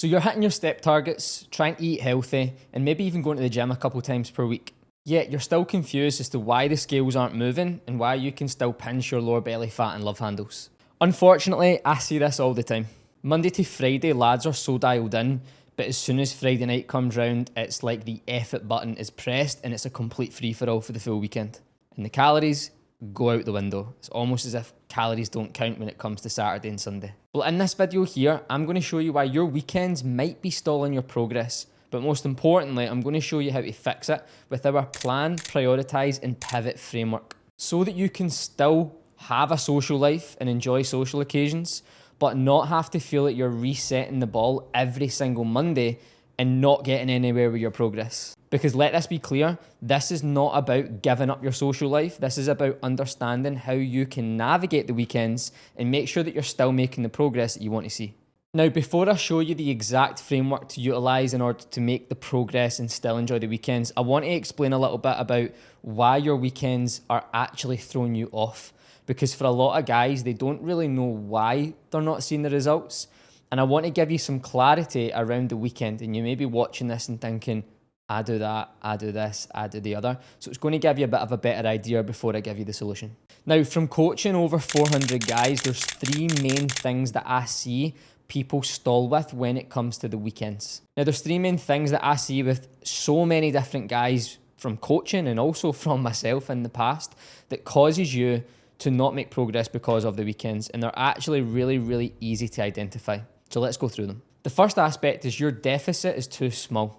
So you're hitting your step targets, trying to eat healthy, and maybe even going to the gym a couple times per week. Yet you're still confused as to why the scales aren't moving and why you can still pinch your lower belly fat and love handles. Unfortunately, I see this all the time. Monday to Friday, lads are so dialed in, but as soon as Friday night comes round, it's like the F it button is pressed and it's a complete free-for-all for the full weekend. And the calories go out the window. It's almost as if calories don't count when it comes to Saturday and Sunday. Well, in this video here, I'm going to show you why your weekends might be stalling your progress. But most importantly, I'm going to show you how to fix it with our plan, prioritise and pivot framework so that you can still have a social life and enjoy social occasions, but not have to feel like you're resetting the ball every single Monday and not getting anywhere with your progress. Because let this be clear, this is not about giving up your social life. This is about understanding how you can navigate the weekends and make sure that you're still making the progress that you want to see. Now, before I show you the exact framework to utilise in order to make the progress and still enjoy the weekends, I want to explain a little bit about why your weekends are actually throwing you off. Because for a lot of guys, they don't really know why they're not seeing the results. And I want to give you some clarity around the weekend. And you may be watching this and thinking, I do that, I do this, I do the other. So it's going to give you a bit of a better idea before I give you the solution. Now, from coaching over 400 guys, there's three main things that I see people stall with when it comes to the weekends. Now, there's three main things that I see with so many different guys from coaching and also from myself in the past that causes you to not make progress because of the weekends. And they're actually really, really easy to identify. So let's go through them. The first aspect is your deficit is too small.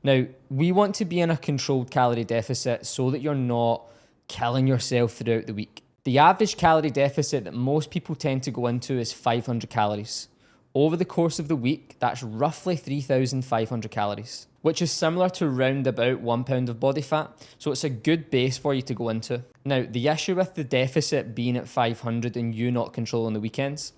Now, we want to be in a controlled calorie deficit so that you're not killing yourself throughout the week. The average calorie deficit that most people tend to go into is 500 calories. Over the course of the week, that's roughly 3,500 calories, which is similar to round about 1 pound of body fat. So it's a good base for you to go into. Now, the issue with the deficit being at 500 and you not controlling the weekends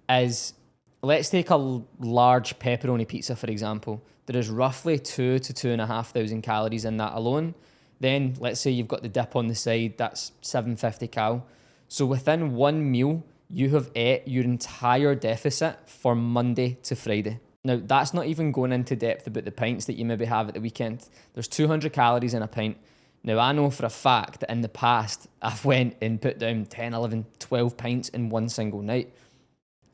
is, let's take a large pepperoni pizza, for example. There is roughly 2,000 to 2,500 calories in that alone. Then let's say you've got the dip on the side, that's 750 cal. So within one meal, you have ate your entire deficit for Monday to Friday. Now, that's not even going into depth about the pints that you maybe have at the weekend. There's 200 calories in a pint. Now, I know for a fact that in the past, I've went and put down 10, 11, 12 pints in one single night,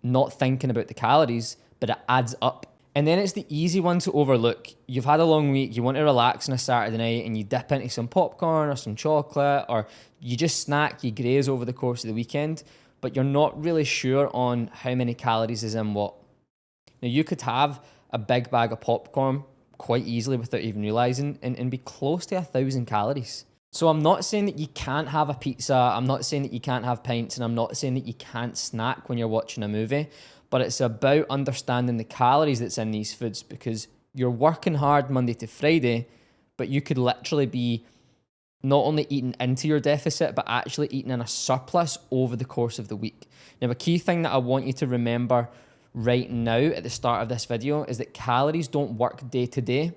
not thinking about the calories, but it adds up. And then it's the easy one to overlook. You've had a long week, you want to relax on a Saturday night and you dip into some popcorn or some chocolate, or you just snack, you graze over the course of the weekend, but you're not really sure on how many calories is in what. Now, you could have a big bag of popcorn quite easily without even realising and be close to 1,000 calories. So I'm not saying that you can't have a pizza, I'm not saying that you can't have pints, and I'm not saying that you can't snack when you're watching a movie, but it's about understanding the calories that's in these foods, because you're working hard Monday to Friday, but you could literally be not only eating into your deficit, but actually eating in a surplus over the course of the week. Now, a key thing that I want you to remember right now at the start of this video is that calories don't work day to day,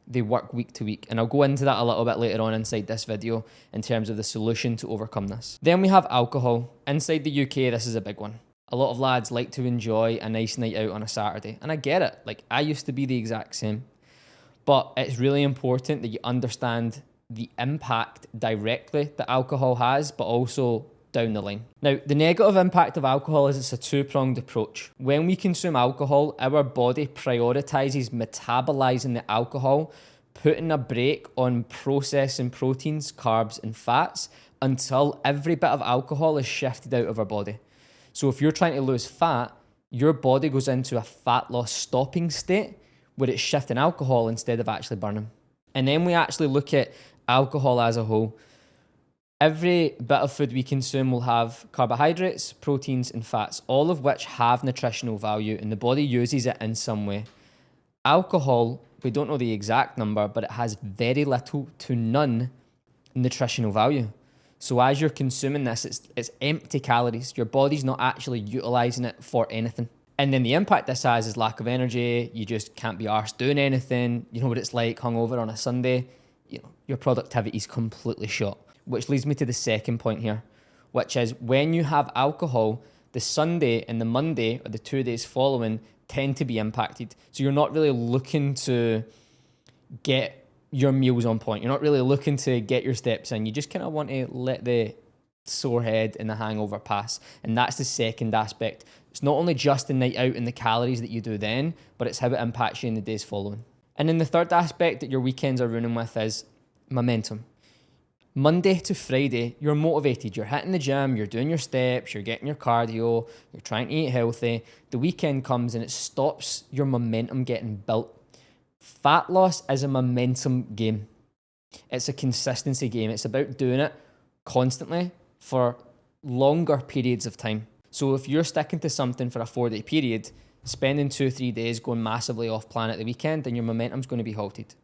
they work week to week. And I'll go into that a little bit later on inside this video in terms of the solution to overcome this. Then we have alcohol. Inside the UK, this is a big one. A lot of lads like to enjoy a nice night out on a Saturday. And I get it. Like, I used to be the exact same. But it's really important that you understand the impact directly that alcohol has, but also down the line. Now, the negative impact of alcohol is it's a two-pronged approach. When we consume alcohol, our body prioritizes metabolizing the alcohol, putting a brake on processing proteins, carbs, and fats until every bit of alcohol is shifted out of our body. So if you're trying to lose fat, your body goes into a fat loss stopping state where it's shifting alcohol instead of actually burning. And then we actually look at alcohol as a whole. Every bit of food we consume will have carbohydrates, proteins, and fats, all of which have nutritional value, and the body uses it in some way. Alcohol, we don't know the exact number, but it has very little to none nutritional value. So as you're consuming this, it's empty calories. Your body's not actually utilizing it for anything. And then the impact this has is lack of energy. You just can't be arsed doing anything. You know what it's like hungover on a Sunday. You know, your productivity is completely shot. Which leads me to the second point here, which is when you have alcohol, the Sunday and the Monday or the 2 days following tend to be impacted. So you're not really looking to get your meals on point. You're not really looking to get your steps in. You just kind of want to let the sore head and the hangover pass. And that's the second aspect. It's not only just the night out and the calories that you do then, but it's how it impacts you in the days following. And then the third aspect that your weekends are running with is momentum. Monday to Friday, you're motivated. You're hitting the gym, you're doing your steps, you're getting your cardio, you're trying to eat healthy. The weekend comes and it stops your momentum getting built. Fat loss is a momentum game. It's a consistency game. It's about doing it constantly for longer periods of time. So if you're sticking to something for a 4-day period, spending 2-3 days going massively off plan at the weekend, then your momentum's going to be halted.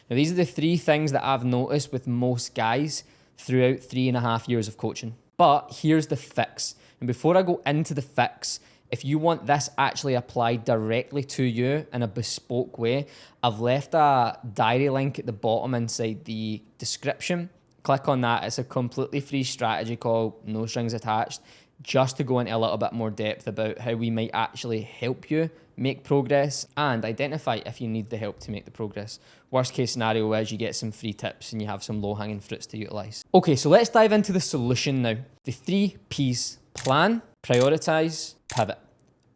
Now, these are the 3 things that I've noticed with most guys throughout 3.5 years of coaching. But here's the fix. And before I go into the fix, if you want this actually applied directly to you in a bespoke way, I've left a diary link at the bottom inside the description. Click on that. It's a completely free strategy called No Strings Attached, just to go into a little bit more depth about how we might actually help you make progress and identify if you need the help to make the progress. Worst case scenario is you get some free tips and you have some low-hanging fruits to utilize. Okay, so let's dive into the solution now. The 3 P's: plan, prioritize, pivot.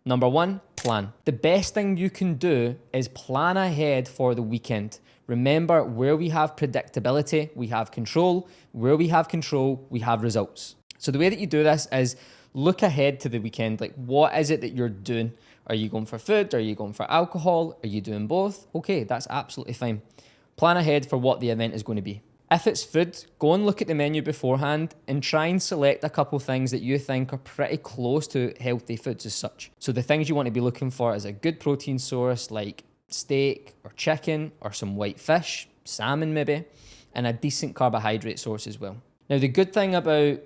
Number 1, plan. The best thing you can do is plan ahead for the weekend. Remember, where we have predictability, we have control. Where we have control, we have results. So the way that you do this is look ahead to the weekend. Like, what is it that you're doing? Are you going for food? Are you going for alcohol? Are you doing both? Okay, that's absolutely fine. Plan ahead for what the event is going to be. If it's food, go and look at the menu beforehand and try and select a couple things that you think are pretty close to healthy foods as such. So the things you want to be looking for is a good protein source like steak or chicken or some white fish, salmon maybe, and a decent carbohydrate source as well. Now, the good thing about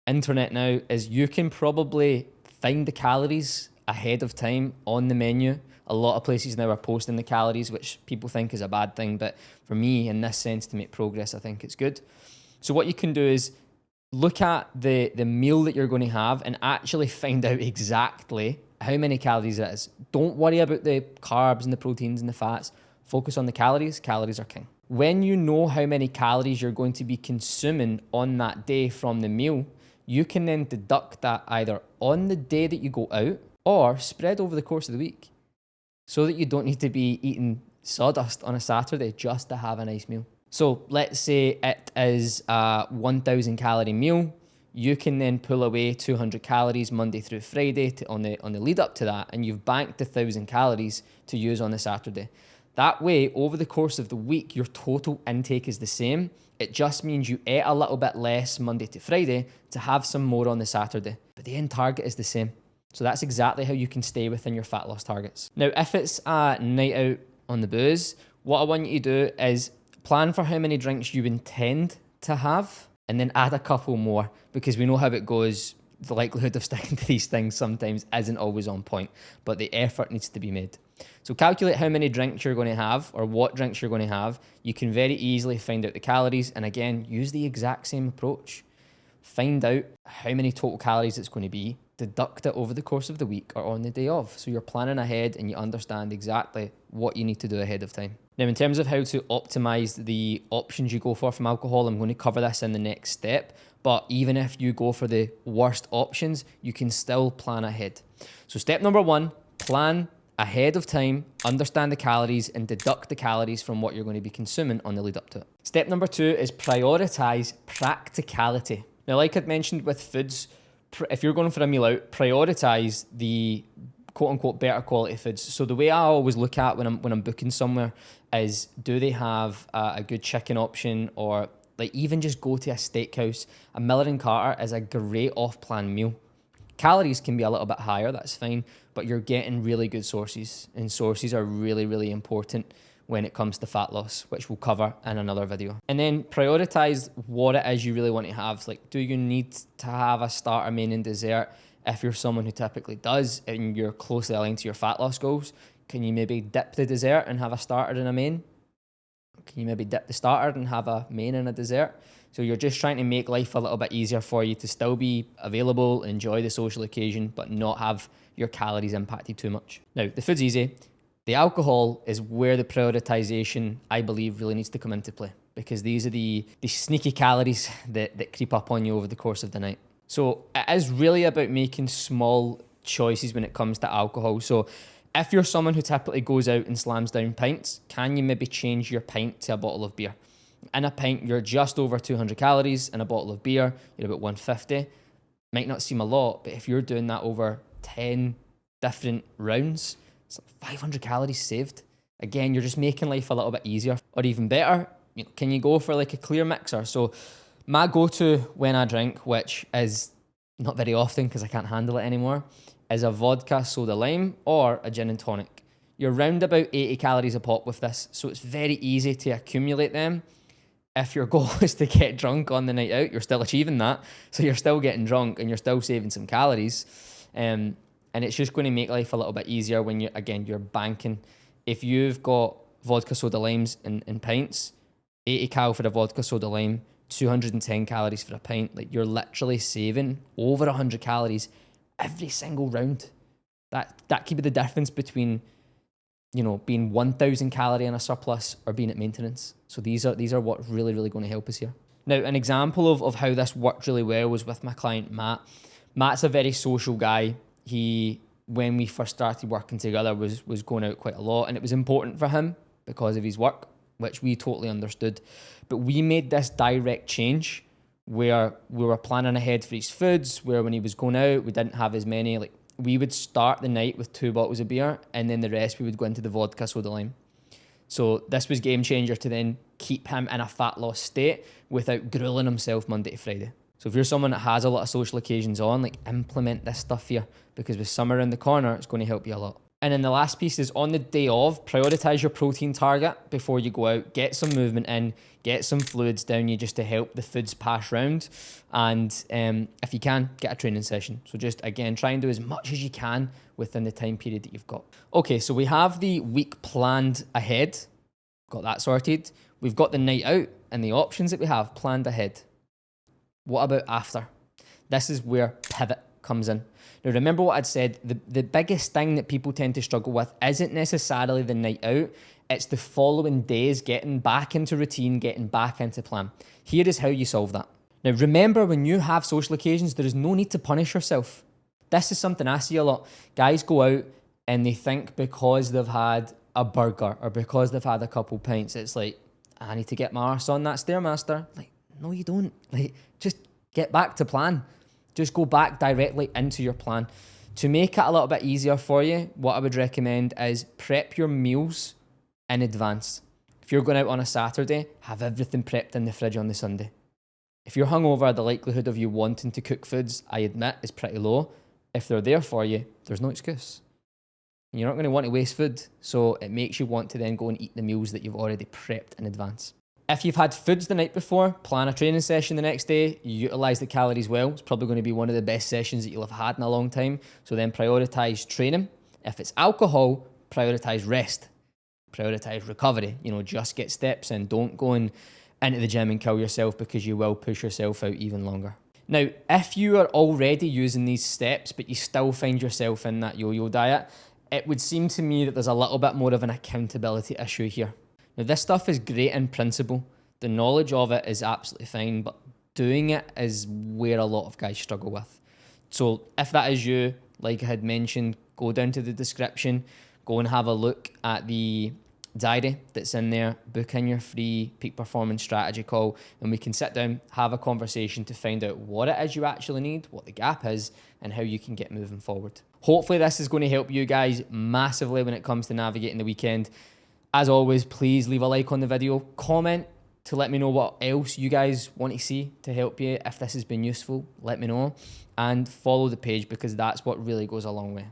internet now is you can probably find the calories ahead of time on the menu. A lot of places now are posting the calories, which people think is a bad thing, but for me, in this sense, to make progress, I think it's good. So what you can do is look at the meal that you're going to have and actually find out exactly how many calories it is. Don't worry about the carbs and the proteins and the fats. Focus on the calories. Calories are king. When you know how many calories you're going to be consuming on that day from the meal, you can then deduct that either on the day that you go out or spread over the course of the week, so that you don't need to be eating sawdust on a Saturday just to have a nice meal. So let's say it is a 1,000 calorie meal. You can then pull away 200 calories Monday through Friday on the lead up to that, and you've banked 1,000 calories to use on the Saturday. That way, over the course of the week, your total intake is the same. It just means you ate a little bit less Monday to Friday to have some more on the Saturday, but the end target is the same. So that's exactly how you can stay within your fat loss targets. Now, if it's a night out on the booze, what I want you to do is plan for how many drinks you intend to have and then add a couple more, because we know how it goes. The likelihood of sticking to these things sometimes isn't always on point, but the effort needs to be made. So calculate how many drinks you're going to have or what drinks you're going to have. You can very easily find out the calories, and again, use the exact same approach. Find out how many total calories it's going to be, deduct it over the course of the week or on the day of. So you're planning ahead and you understand exactly what you need to do ahead of time. Now, in terms of how to optimize the options you go for from alcohol, I'm going to cover this in the next step. But even if you go for the worst options, you can still plan ahead. So step number 1, plan ahead of time, understand the calories and deduct the calories from what you're going to be consuming on the lead up to it. Step number 2 is prioritize practicality. Now, like I'd mentioned with foods, if you're going for a meal out, prioritize the quote unquote better quality foods. So the way I always look at when I'm booking somewhere is, do they have a good chicken option, or like even just go to a steakhouse. A Miller and Carter is a great off-plan meal. Calories can be a little bit higher, that's fine, but you're getting really good sources, and sources are really, really important when it comes to fat loss, which we'll cover in another video. And then prioritize what it is you really want to have. Like, do you need to have a starter, main, and dessert? If you're someone who typically does and you're closely aligned to your fat loss goals, can you maybe dip the dessert and have a starter and a main? Can you maybe dip the starter and have a main and a dessert? So you're just trying to make life a little bit easier for you to still be available, enjoy the social occasion, but not have your calories impacted too much. Now, the food's easy. The alcohol is where the prioritization, I believe, really needs to come into play, because these are the sneaky calories that creep up on you over the course of the night. So it is really about making small choices when it comes to alcohol. So if you're someone who typically goes out and slams down pints, can you maybe change your pint to a bottle of beer? In a pint, you're just over 200 calories. In a bottle of beer, you're about 150. Might not seem a lot, but if you're doing that over 10 different rounds, it's like 500 calories saved. Again, you're just making life a little bit easier. Or even better, can you go for like a clear mixer? So my go-to when I drink, which is not very often because I can't handle it anymore, is a vodka soda lime or a gin and tonic. You're round about 80 calories a pop with this, so it's very easy to accumulate them. If your goal is to get drunk on the night out, you're still achieving that. So you're still getting drunk and you're still saving some calories. And it's just going to make life a little bit easier when you're banking. If you've got vodka soda limes in pints, 80 cal for a vodka soda lime, 210 calories for a pint, like you're literally saving over 100 calories every single round. That could be the difference between, being 1,000 calorie in a surplus or being at maintenance. So these are what really, really going to help us here. Now, an example of how this worked really well was with my client, Matt. Matt's a very social guy. He, when we first started working together, was going out quite a lot, and it was important for him because of his work, which we totally understood. But we made this direct change where we were planning ahead for his foods, where when he was going out, we didn't have as many. Like, we would start the night with 2 bottles of beer, and then the rest we would go into the vodka soda lime. So this was game changer to then keep him in a fat loss state without grueling himself Monday to Friday. So if you're someone that has a lot of social occasions on, like, implement this stuff here, because with summer around the corner, it's going to help you a lot. And then the last piece is, on the day of, prioritize your protein target before you go out. Get some movement in, get some fluids down you just to help the foods pass round. And if you can, get a training session. So just, again, try and do as much as you can within the time period that you've got. Okay, so we have the week planned ahead. Got that sorted. We've got the night out and the options that we have planned ahead. What about after? This is where pivot comes in. Now, remember what I'd said, the biggest thing that people tend to struggle with isn't necessarily the night out, it's the following days, getting back into routine, getting back into plan. Here is how you solve that. Now, remember, when you have social occasions, there is no need to punish yourself. This is something I see a lot. Guys go out and they think because they've had a burger or because they've had a couple pints, it's like, I need to get my arse on that Stairmaster. Like, no, you don't. Like, just get back to plan. Just go back directly into your plan. To make it a little bit easier for you, what I would recommend is prep your meals in advance. If you're going out on a Saturday, have everything prepped in the fridge on the Sunday. If you're hungover, the likelihood of you wanting to cook foods, I admit, is pretty low. If they're there for you, there's no excuse. You're not going to want to waste food, so it makes you want to then go and eat the meals that you've already prepped in advance. If you've had foods the night before, plan a training session the next day, you utilise the calories well. It's probably going to be one of the best sessions that you'll have had in a long time. So then prioritise training. If it's alcohol, prioritise rest. Prioritise recovery. Just get steps in. Don't go into the gym and kill yourself, because you will push yourself out even longer. Now, if you are already using these steps, but you still find yourself in that yo-yo diet, it would seem to me that there's a little bit more of an accountability issue here. Now, this stuff is great in principle. The knowledge of it is absolutely fine, but doing it is where a lot of guys struggle with. So if that is you, like I had mentioned, go down to the description, go and have a look at the diary that's in there, book in your free peak performance strategy call, and we can sit down, have a conversation to find out what it is you actually need, what the gap is, and how you can get moving forward. Hopefully this is going to help you guys massively when it comes to navigating the weekend. As always, please leave a like on the video, comment to let me know what else you guys want to see to help you. If this has been useful, let me know, and follow the page, because that's what really goes a long way.